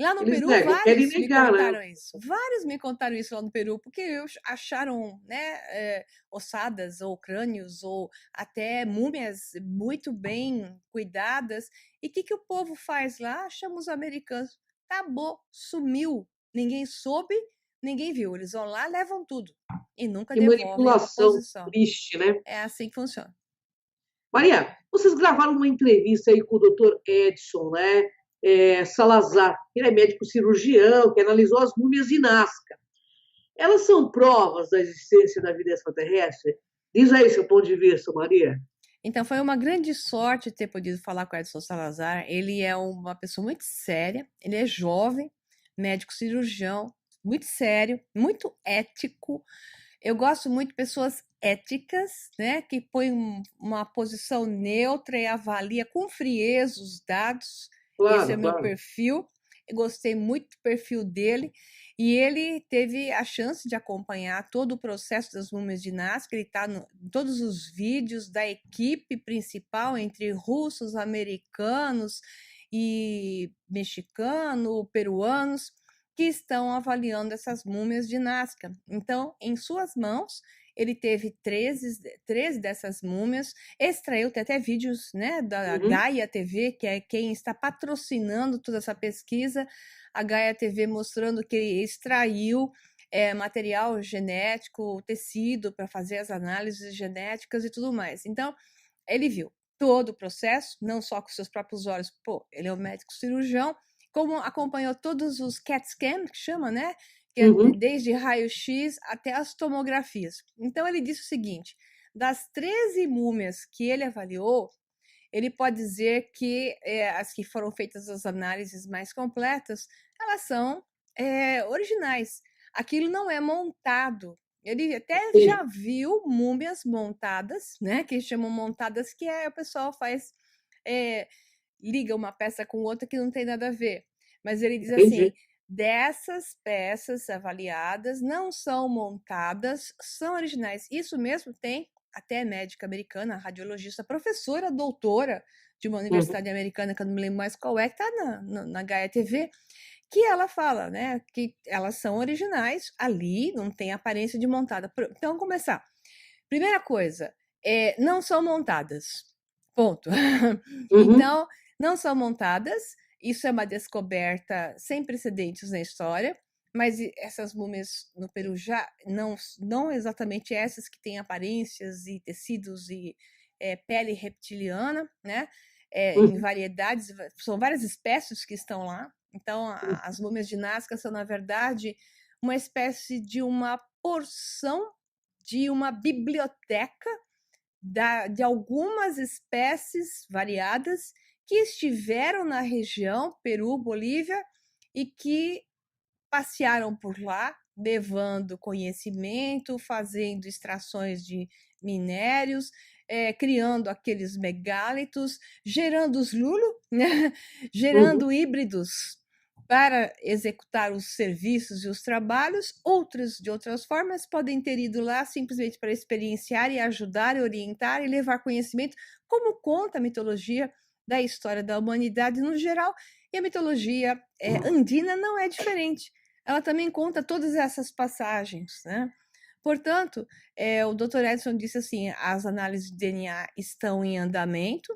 Lá no Eles Peru, negam, querem vários me negar, né? contaram isso. Vários me contaram isso lá no Peru, porque acharam, né, ossadas ou crânios ou até múmias muito bem cuidadas. E o que o povo faz lá? Chama os americanos. Acabou, sumiu. Ninguém soube, ninguém viu. Eles vão lá, levam tudo e nunca Que devolvem a manipulação posição. triste, né? É assim que funciona. Maria, vocês gravaram uma entrevista aí com o doutor Edson, né? Salazar, ele é médico cirurgião, que analisou as múmias de Nazca. Elas são provas da existência da vida extraterrestre? Diz aí seu ponto de vista, Maria. Então, foi uma grande sorte ter podido falar com o Edson Salazar. Ele é uma pessoa muito séria, ele é jovem, médico cirurgião, muito sério, muito ético. Eu gosto muito de pessoas éticas, né, que põem uma posição neutra e avalia com frieza os dados. Esse é Claro, o meu claro. perfil. Eu gostei muito do perfil dele. E ele teve a chance de acompanhar todo o processo das múmias de Nazca. Ele está em todos os vídeos da equipe principal, entre russos, americanos e mexicanos, peruanos, que estão avaliando essas múmias de Nazca. Então, em suas mãos, ele teve 13 dessas múmias, extraiu, tem até vídeos, né, da Gaia TV, que é quem está patrocinando toda essa pesquisa, a Gaia TV mostrando que ele extraiu material genético, tecido para fazer as análises genéticas e tudo mais. Então, ele viu todo o processo, não só com seus próprios olhos, ele é um médico cirurgião, como acompanhou todos os CAT scan, que chama, né? Que é desde raio-x até as tomografias. Então, ele disse o seguinte: das 13 múmias que ele avaliou, ele pode dizer que as que foram feitas as análises mais completas, elas são originais. Aquilo não é montado. Ele até já viu múmias montadas, né? Que chamam montadas, que o pessoal faz, liga uma peça com outra que não tem nada a ver. Mas ele diz assim: dessas peças avaliadas não são montadas, são originais. Isso mesmo tem até médica americana, radiologista, professora, doutora de uma universidade americana, que eu não me lembro mais qual é, que está na Gaia TV, que ela fala, né, que elas são originais, ali não tem aparência de montada. Então, vamos começar. Primeira coisa, não são montadas. Ponto. Então, não são montadas. Isso é uma descoberta sem precedentes na história, mas essas múmias no Peru já não exatamente essas que têm aparências e tecidos e pele reptiliana, né? Em variedades, são várias espécies que estão lá. Então, as múmias de Nazca são, na verdade, uma espécie de uma porção de uma biblioteca de algumas espécies variadas que estiveram na região Peru, Bolívia, e que passearam por lá, levando conhecimento, fazendo extrações de minérios, criando aqueles megálitos, gerando os lulo, né? Gerando híbridos para executar os serviços e os trabalhos, outros, de outras formas, podem ter ido lá simplesmente para experienciar e ajudar, e orientar e levar conhecimento, como conta a mitologia da história da humanidade no geral, e a mitologia andina não é diferente. Ela também conta todas essas passagens, né? Portanto, o Dr. Edson disse assim, as análises de DNA estão em andamento.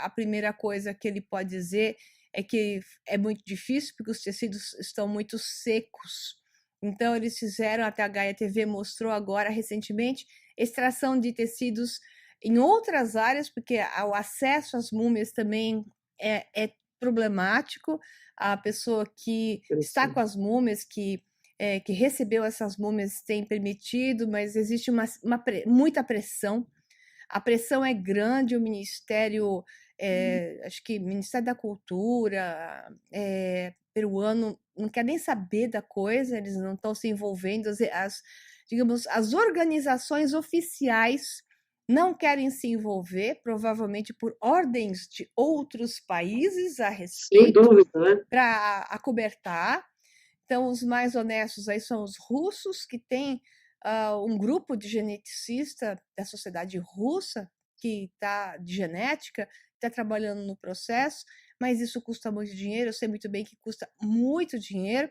A primeira coisa que ele pode dizer é que é muito difícil, porque os tecidos estão muito secos. Então, eles fizeram, até a Gaia TV mostrou agora, recentemente, extração de tecidos em outras áreas, porque o acesso às múmias também é problemático. A pessoa que está com as múmias, que recebeu essas múmias, tem permitido, mas existe muita pressão. A pressão é grande, o Ministério, acho que Ministério da Cultura peruano não quer nem saber da coisa, eles não estão se envolvendo, digamos, as organizações oficiais não querem se envolver, provavelmente por ordens de outros países a respeito, né? para acobertar. Então, os mais honestos aí são os russos, que têm um grupo de geneticista da sociedade russa, que está de genética, está trabalhando no processo, mas isso custa muito dinheiro, eu sei muito bem que custa muito dinheiro.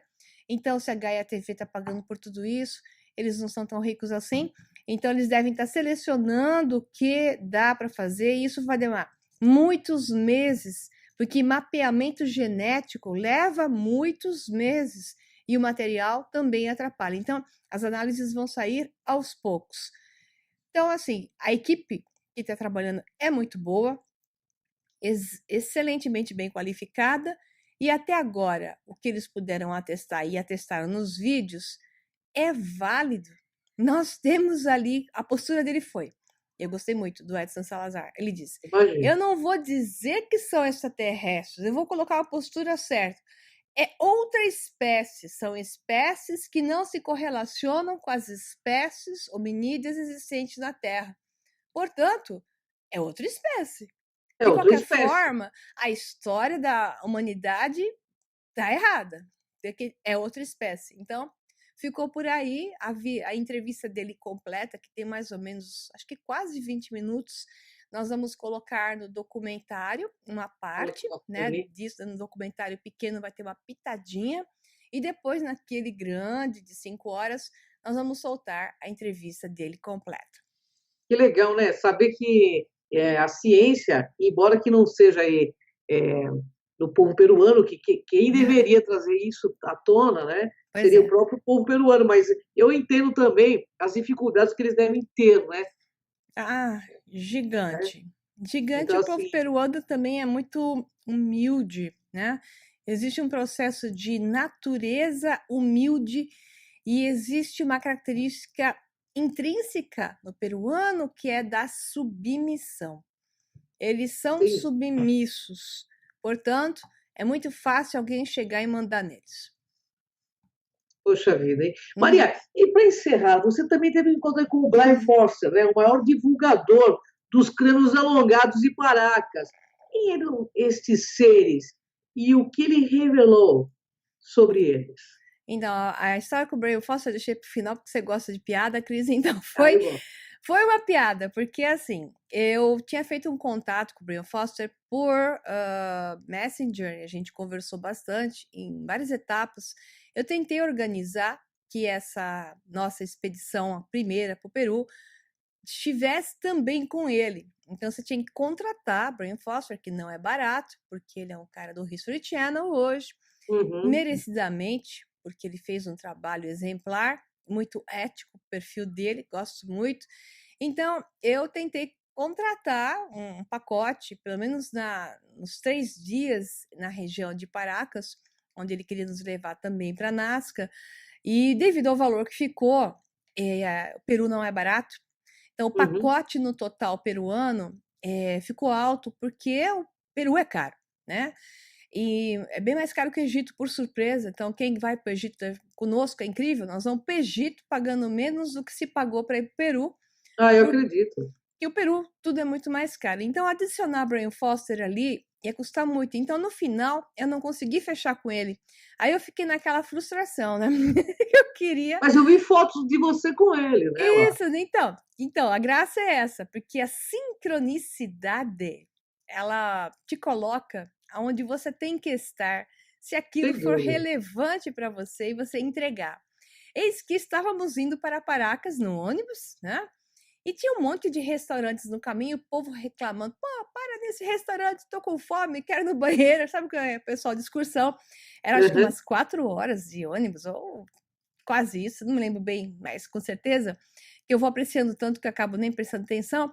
Então, se a Gaia TV está pagando por tudo isso, eles não são tão ricos assim, então eles devem estar selecionando o que dá para fazer, e isso vai demorar muitos meses, porque mapeamento genético leva muitos meses e o material também atrapalha. Então, as análises vão sair aos poucos. Então, assim, a equipe que está trabalhando é muito boa, excelentemente bem qualificada, e até agora, o que eles puderam atestar e atestaram nos vídeos é válido. Nós temos ali, a postura dele foi, eu gostei muito do Edson Salazar, ele disse, eu não vou dizer que são extraterrestres, eu vou colocar a postura certa. É outra espécie, são espécies que não se correlacionam com as espécies hominídeas existentes na Terra. Portanto, é outra espécie. De qualquer forma, a história da humanidade está errada, porque é outra espécie. Então, ficou por aí a entrevista dele completa, que tem mais ou menos, acho que quase 20 minutos. Nós vamos colocar no documentário uma parte, né, disso, no documentário pequeno vai ter uma pitadinha, e depois naquele grande de 5 horas, nós vamos soltar a entrevista dele completa. Que legal, né? Saber que a ciência, embora que não seja do povo peruano, que quem deveria trazer isso à tona, né? Seria o próprio povo peruano, mas eu entendo também as dificuldades que eles devem ter, né? Ah, gigante. Gigante, então, o povo peruano também é muito humilde, né? Existe um processo de natureza humilde e existe uma característica intrínseca no peruano que é da submissão. Eles são submissos, portanto, é muito fácil alguém chegar e mandar neles. Poxa vida, hein? Maria, e para encerrar, você também teve um encontro com o Brian Foster, né? O maior divulgador dos crânios alongados e Paracas. Quem eram estes seres e o que ele revelou sobre eles? Então, a história com o Brian Foster eu deixei para o final, porque você gosta de piada, Cris, então foi uma piada, porque assim, eu tinha feito um contato com o Brian Foster por Messenger, a gente conversou bastante em várias etapas. Eu tentei organizar que essa nossa expedição, a primeira para o Peru, estivesse também com ele. Então você tinha que contratar Brian Foster, que não é barato, porque ele é um cara do History Channel hoje, merecidamente, porque ele fez um trabalho exemplar, muito ético, o perfil dele, gosto muito. Então, eu tentei contratar um pacote, pelo menos nos 3 dias na região de Paracas, onde ele queria nos levar também para Nazca, e devido ao valor que ficou, o Peru não é barato, então o pacote no total peruano ficou alto, porque o Peru é caro, né? E é bem mais caro que o Egito, por surpresa. Então, quem vai para o Egito conosco é incrível. Nós vamos para o Egito pagando menos do que se pagou para ir para o Peru. Ah, eu acredito. E o Peru, tudo é muito mais caro. Então, adicionar Brian Foster ali ia custar muito. Então, no final, eu não consegui fechar com ele. Aí eu fiquei naquela frustração, né? Eu queria. Mas eu vi fotos de você com ele, né, lá? Isso, então, a graça é essa, porque a sincronicidade, ela te coloca aonde você tem que estar, se aquilo Sem for dúvida. relevante para você e você entregar. Eis que estávamos indo para Paracas no ônibus, né? E tinha um monte de restaurantes no caminho, o povo reclamando: pô, para nesse restaurante, tô com fome, quero ir no banheiro. Sabe o que é, pessoal de excursão? Era acho que Uhum. umas 4 horas de ônibus, ou quase isso, não me lembro bem, mas com certeza, que eu vou apreciando tanto que eu acabo nem prestando atenção,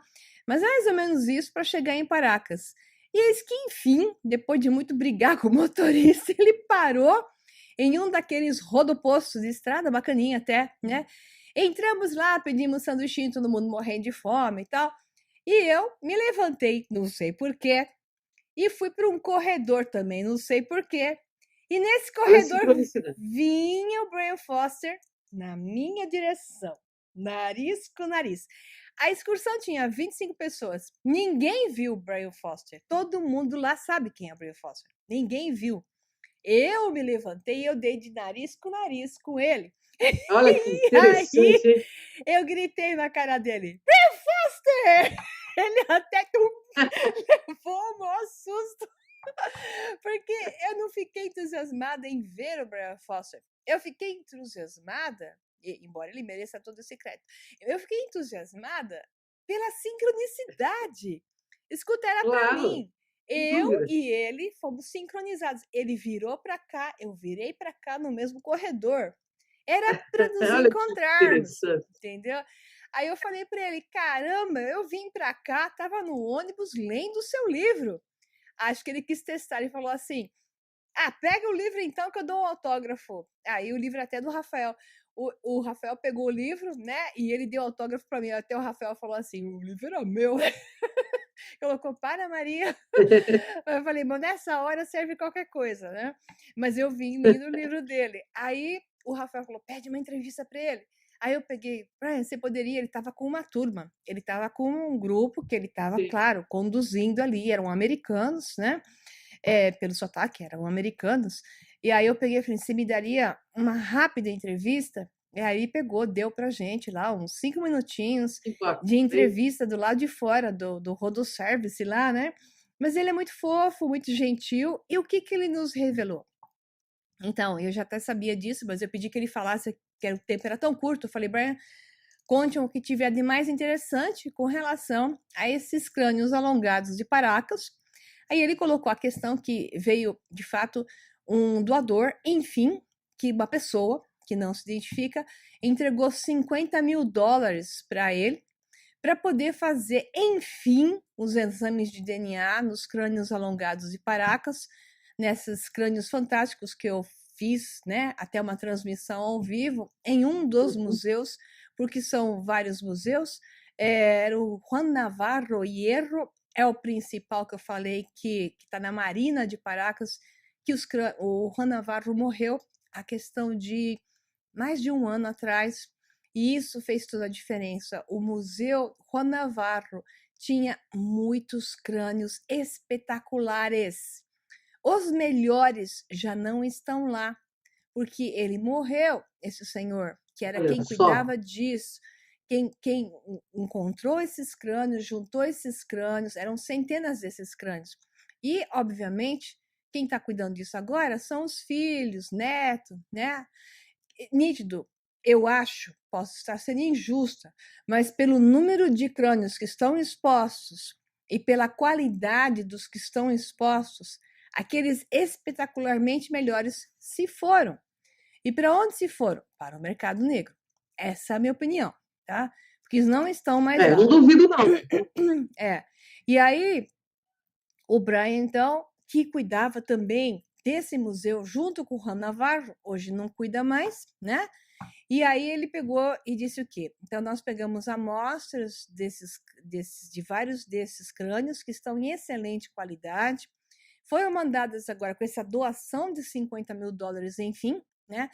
mas é mais ou menos isso para chegar em Paracas. E eis que, enfim, depois de muito brigar com o motorista, ele parou em um daqueles rodopostos de estrada, bacaninha até, né? Entramos lá, pedimos sanduichinho, todo mundo morrendo de fome e tal. E eu me levantei, não sei porquê, e fui para um corredor também, não sei porquê. E nesse Olha a corredor sincronicidade. vinha o Brian Foster na minha direção, nariz com nariz. A excursão tinha 25 pessoas. Ninguém viu o Brian Foster. Todo mundo lá sabe quem é o Brian Foster. Ninguém viu. Eu me levantei e eu dei de nariz com ele. Olha que E aí interessante, hein? eu gritei na cara dele: Brian Foster! Ele até que levou um maior susto. Porque eu não fiquei entusiasmada em ver o Brian Foster. Eu fiquei entusiasmada, embora ele mereça todo esse crédito, eu fiquei entusiasmada pela sincronicidade. Escuta, era para Claro, mim. sem Eu dúvida. e ele fomos sincronizados. Ele virou para cá, eu virei para cá no mesmo corredor. Era para nos Olha que encontrarmos, interessante. entendeu? Aí eu falei para ele: caramba, eu vim para cá, estava no ônibus lendo o seu livro. Acho que ele quis testar e falou assim: ah, pega o livro então que eu dou um autógrafo. Aí o livro até do Rafael. O Rafael pegou o livro, né? E ele deu autógrafo para mim. Até o Rafael falou assim: o livro era meu. Colocou para Maria. Eu falei, mas nessa hora serve qualquer coisa, né? Mas eu vim lendo o livro dele. Aí o Rafael falou: pede uma entrevista para ele. Aí eu peguei, Brian, você poderia? Ele estava com uma turma, ele estava com um grupo que ele estava, Sim. claro, conduzindo ali, eram americanos, né? Pelo sotaque, eram americanos. E aí eu peguei e falei: você me daria uma rápida entrevista? E aí pegou, deu pra gente lá uns 5 minutinhos Que bacana, de hein? entrevista do lado de fora do rodoservice lá, né? Mas ele é muito fofo, muito gentil. E o que que ele nos revelou? Então, eu já até sabia disso, mas eu pedi que ele falasse, que o tempo era tão curto. Eu falei: Brian, conte o que tiver de mais interessante com relação a esses crânios alongados de Paracas. Aí ele colocou a questão que veio, de fato, um doador, enfim, que uma pessoa que não se identifica entregou US$ 50.000 para ele, para poder fazer, enfim, os exames de DNA nos crânios alongados de Paracas, nesses crânios fantásticos que eu fiz, né, até uma transmissão ao vivo em um dos Uhum. museus, porque são vários museus. Era o Juan Navarro Hierro, é o principal que eu falei, que está na Marina de Paracas, que o Juan Navarro morreu a questão de mais de um ano atrás, e isso fez toda a diferença. O Museu Juan Navarro tinha muitos crânios espetaculares. Os melhores já não estão lá, porque ele morreu, esse senhor, que era Olha quem só. cuidava disso, quem encontrou esses crânios, juntou esses crânios, eram centenas desses crânios. E, obviamente, quem está cuidando disso agora são os filhos, netos, né? Nítido, eu acho, posso estar sendo injusta, mas pelo número de crânios que estão expostos e pela qualidade dos que estão expostos, aqueles espetacularmente melhores se foram. E para onde se foram? Para o mercado negro. Essa é a minha opinião, tá? Porque eles não estão mais lá. Não duvido, não. É. E aí, o Brian, então, que cuidava também desse museu junto com o Juan Navarro, hoje não cuida mais, né? E aí ele pegou e disse o quê? Então, nós pegamos amostras de vários desses crânios que estão em excelente qualidade, foram mandadas agora com essa doação de US$ 50.000, enfim, né?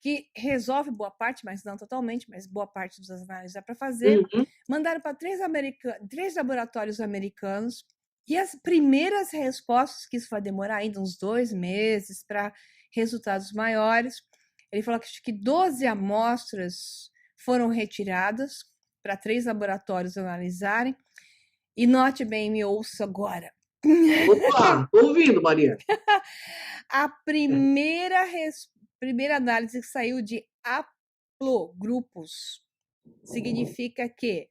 Que resolve boa parte, mas não totalmente, mas boa parte das análises dá para fazer. Uhum. Mandaram para três laboratórios americanos, E as primeiras respostas, que isso vai demorar ainda uns 2 meses para resultados maiores, ele falou que acho que 12 amostras foram retiradas para 3 laboratórios analisarem. E note bem, me ouça agora. Vamos lá, tô ouvindo, Maria. A primeira análise que saiu de haplogrupos significa que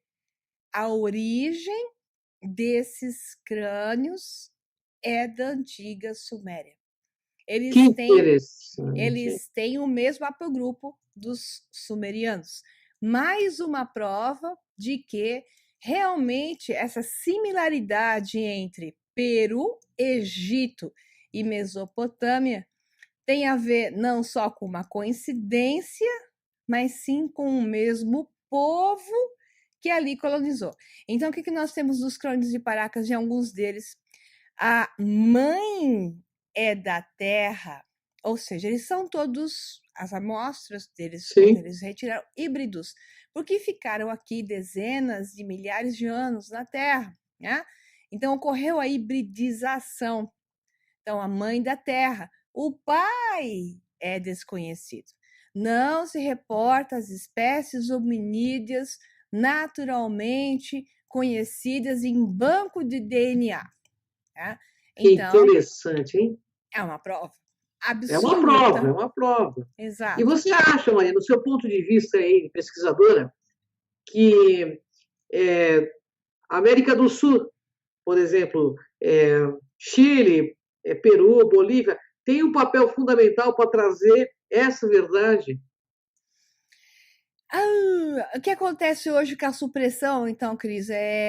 a origem desses crânios é da antiga Suméria. Que interessante. Eles têm o mesmo haplogrupo dos sumerianos. Mais uma prova de que realmente essa similaridade entre Peru, Egito e Mesopotâmia tem a ver não só com uma coincidência, mas sim com o mesmo povo que ali colonizou. Então, o que nós temos nos crânios de Paracas, de alguns deles? A mãe é da terra, ou seja, eles são todos, as amostras deles, quando eles retiraram, híbridos, porque ficaram aqui dezenas de milhares de anos na Terra, né? Então, ocorreu a hibridização. Então, a mãe da terra. O pai é desconhecido. Não se reporta as espécies hominídeas naturalmente conhecidas em banco de DNA. Tá? Então, que interessante, hein? É uma prova absoluta. É uma prova, é uma prova. Exato. E você acha, Maria, no seu ponto de vista aí, pesquisadora, que América do Sul, por exemplo, Chile, Peru, Bolívia, tem um papel fundamental para trazer essa verdade? O que acontece hoje com a supressão, então, Cris,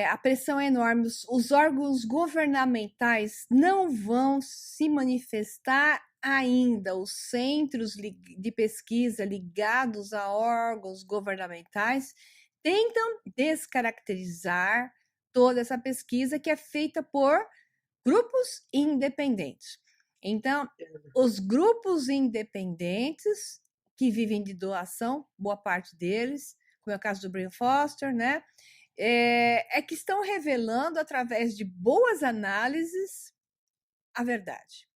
a pressão é enorme. Os órgãos governamentais não vão se manifestar ainda. Os centros de pesquisa ligados a órgãos governamentais tentam descaracterizar toda essa pesquisa que é feita por grupos independentes. Então, os grupos independentes que vivem de doação, boa parte deles, como é o caso do Brian Foster, né? Que estão revelando, através de boas análises, a verdade.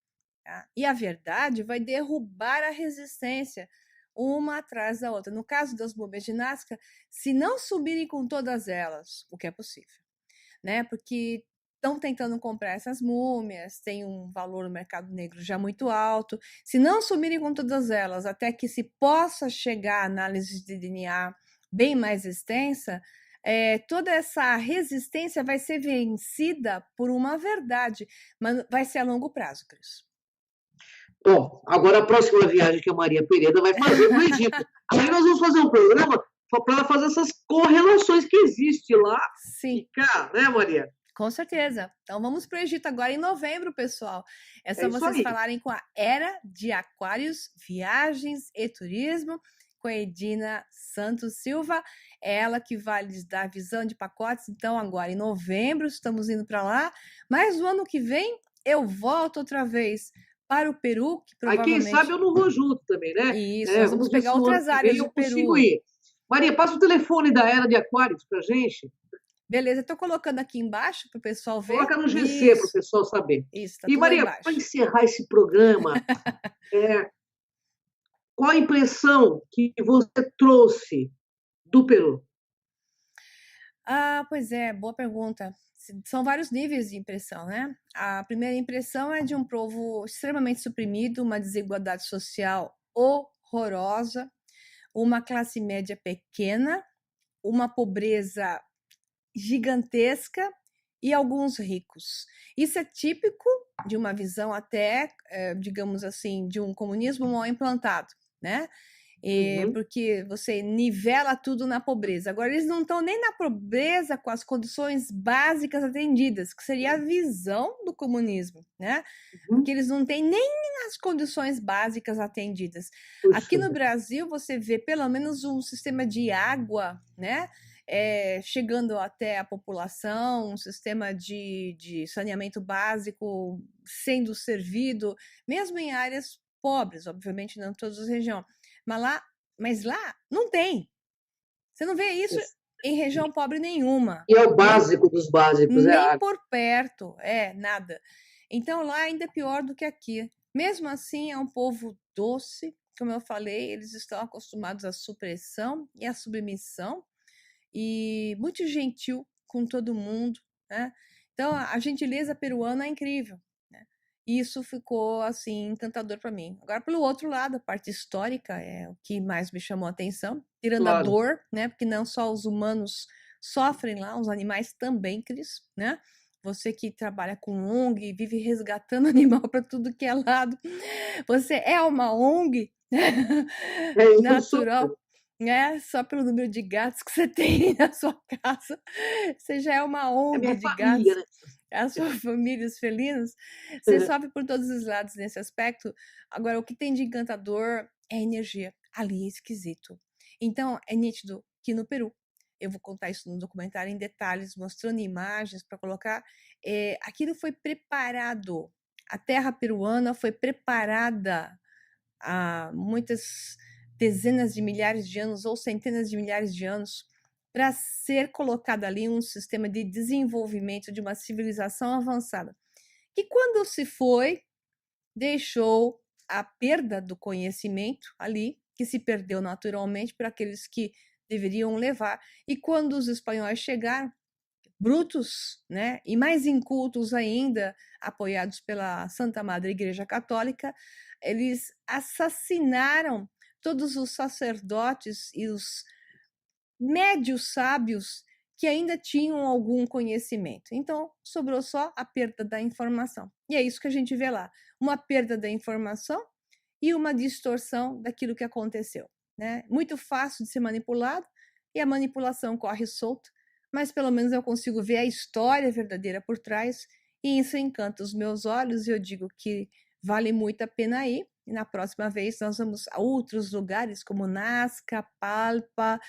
Tá? E a verdade vai derrubar a resistência uma atrás da outra. No caso das múmias ginásticas, se não subirem com todas elas, o que é possível, né? Porque estão tentando comprar essas múmias, tem um valor no mercado negro já muito alto. Se não sumirem com todas elas, até que se possa chegar a análise de DNA bem mais extensa, toda essa resistência vai ser vencida por uma verdade, mas vai ser a longo prazo, Cris. Bom, agora a próxima viagem que a Maria Pereira vai fazer no Egito. Aí nós vamos fazer um programa para fazer essas correlações que existem lá. Sim. E cá, né, Maria? Com certeza. Então vamos para o Egito agora em novembro, pessoal. É só vocês falarem com a Era de Aquários, Viagens e Turismo, com a Edina Santos Silva. É ela que vai lhes dar a visão de pacotes. Então, agora em novembro, estamos indo para lá. Mas no ano que vem, eu volto outra vez para o Peru, que provavelmente... Aí, quem sabe eu não vou junto também, né? Isso, nós vamos pegar outras áreas do Peru. Ir. Maria, passa o telefone da Era de Aquários para gente. Beleza, estou colocando aqui embaixo para o pessoal ver. Coloca no GC para o pessoal saber. Isso, tá e, Maria, para encerrar esse programa, qual a impressão que você trouxe do Peru? Pois é, boa pergunta. São vários níveis de impressão, né? A primeira impressão é de um povo extremamente suprimido, uma desigualdade social horrorosa, uma classe média pequena, uma pobreza gigantesca e alguns ricos. Isso é típico de uma visão até, digamos assim, de um comunismo mal implantado, né? Porque você nivela tudo na pobreza. Agora, eles não estão nem na pobreza com as condições básicas atendidas, que seria a visão do comunismo, né? Porque eles não têm nem as condições básicas atendidas. Aqui no Brasil, você vê pelo menos um sistema de água, né? Chegando até a população, um sistema de saneamento básico sendo servido, mesmo em áreas pobres, obviamente não em todas as regiões. Mas lá não tem. Você não vê isso em região pobre nenhuma. E é o básico dos básicos, é a Nem água. por perto, nada. Então lá ainda é pior do que aqui. Mesmo assim, é um povo doce, como eu falei, eles estão acostumados à supressão e à submissão, e muito gentil com todo mundo, né? Então a gentileza peruana é incrível, né? E isso ficou assim encantador para mim. Agora, pelo outro lado, a parte histórica é o que mais me chamou a atenção, tirando a Claro. dor, né? Porque não só os humanos sofrem lá, os animais também, Cris, né? Você que trabalha com ONG, vive resgatando animal para tudo que é lado. Você é uma ONG É isso. natural, né? Só pelo número de gatos que você tem na sua casa. Você já é uma É ONG minha de família, gatos, né? a sua família, os felinos. Você sofre por todos os lados nesse aspecto. Agora, o que tem de encantador é a energia. Ali é esquisito. Então, é nítido que no Peru, eu vou contar isso no documentário em detalhes, mostrando imagens para colocar. Aquilo foi preparado. A terra peruana foi preparada há muitas dezenas de milhares de anos ou centenas de milhares de anos para ser colocado ali um sistema de desenvolvimento de uma civilização avançada. Que quando se foi, deixou a perda do conhecimento ali, que se perdeu naturalmente para aqueles que deveriam levar. E quando os espanhóis chegaram, brutos, né, e mais incultos ainda, apoiados pela Santa Madre Igreja Católica, eles assassinaram todos os sacerdotes e os médios sábios que ainda tinham algum conhecimento. Então, sobrou só a perda da informação. E é isso que a gente vê lá, uma perda da informação e uma distorção daquilo que aconteceu, né? Muito fácil de ser manipulado, e a manipulação corre solta, mas pelo menos eu consigo ver a história verdadeira por trás, e isso encanta os meus olhos, e eu digo que vale muito a pena ir. E na próxima vez nós vamos a outros lugares como Nazca, Palpa,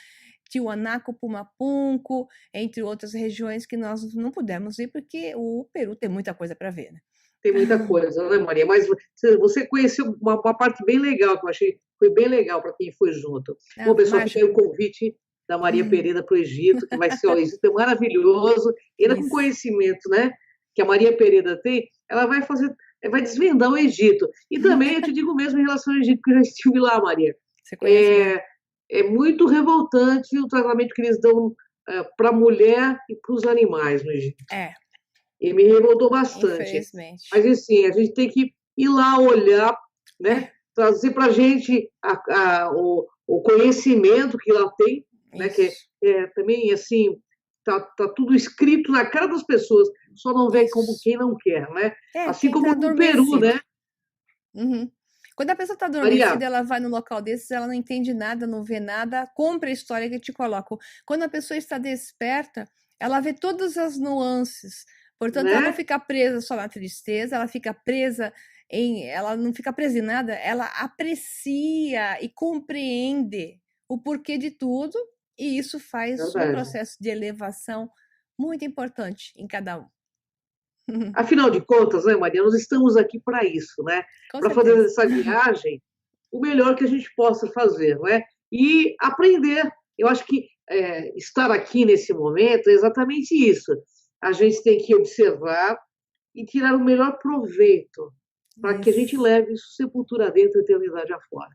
Tiwanaku, Pumapunku, entre outras regiões que nós não pudemos ir, porque o Peru tem muita coisa para ver, né? Tem muita coisa, né, Maria? Mas você conheceu uma parte bem legal, que eu achei foi bem legal para quem foi junto. Bom, pessoal, fica aí o convite da Maria Pereira para o Egito, que vai ser, ó, o Egito é maravilhoso, e ainda com conhecimento, né, que a Maria Pereira tem, ela vai fazer, vai desvendar o Egito. E também eu te digo mesmo em relação ao Egito, que eu já estive lá, Maria. Você conhece, é muito revoltante o tratamento que eles dão para a mulher e para os animais no Egito. E me revoltou bastante. Infelizmente. Mas, assim, a gente tem que ir lá olhar, né? Trazer para a gente o conhecimento que lá tem, né? Que também, assim, tá tudo escrito na cara das pessoas, só não vê como quem não quer, né? Assim como no Peru, né? Uhum. Quando a pessoa está adormecida, ela vai no local desses, ela não entende nada, não vê nada, compra a história que te colocam. Quando a pessoa está desperta, ela vê todas as nuances. Portanto, ela não fica presa só na tristeza, ela não fica presa em nada, ela aprecia e compreende o porquê de tudo, e isso faz um processo de elevação muito importante em cada um. Afinal de contas, né, Maria, nós estamos aqui para isso, né? Para fazer essa viagem o melhor que a gente possa fazer, não é? E aprender. Eu acho que estar aqui nesse momento é exatamente isso. A gente tem que observar e tirar o melhor proveito para que a gente leve isso sepultura dentro, eternidade afora.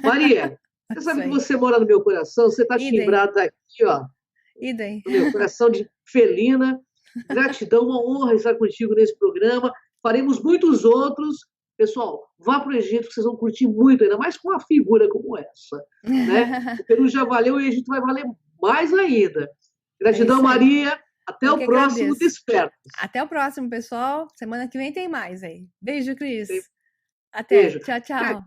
Maria, você sabe que você mora no meu coração, você está timbrada aqui, ó, no meu coração de felina. Gratidão, uma honra estar contigo nesse programa. Faremos muitos outros. Pessoal, vá para o Egito, que vocês vão curtir muito, ainda mais com uma figura como essa, né? O Peru já valeu, e o Egito vai valer mais ainda. Gratidão, Maria. Até o próximo Despertos. Até o próximo, pessoal. Semana que vem tem mais aí. Beijo, Cris. Até. Beijo. Tchau, tchau.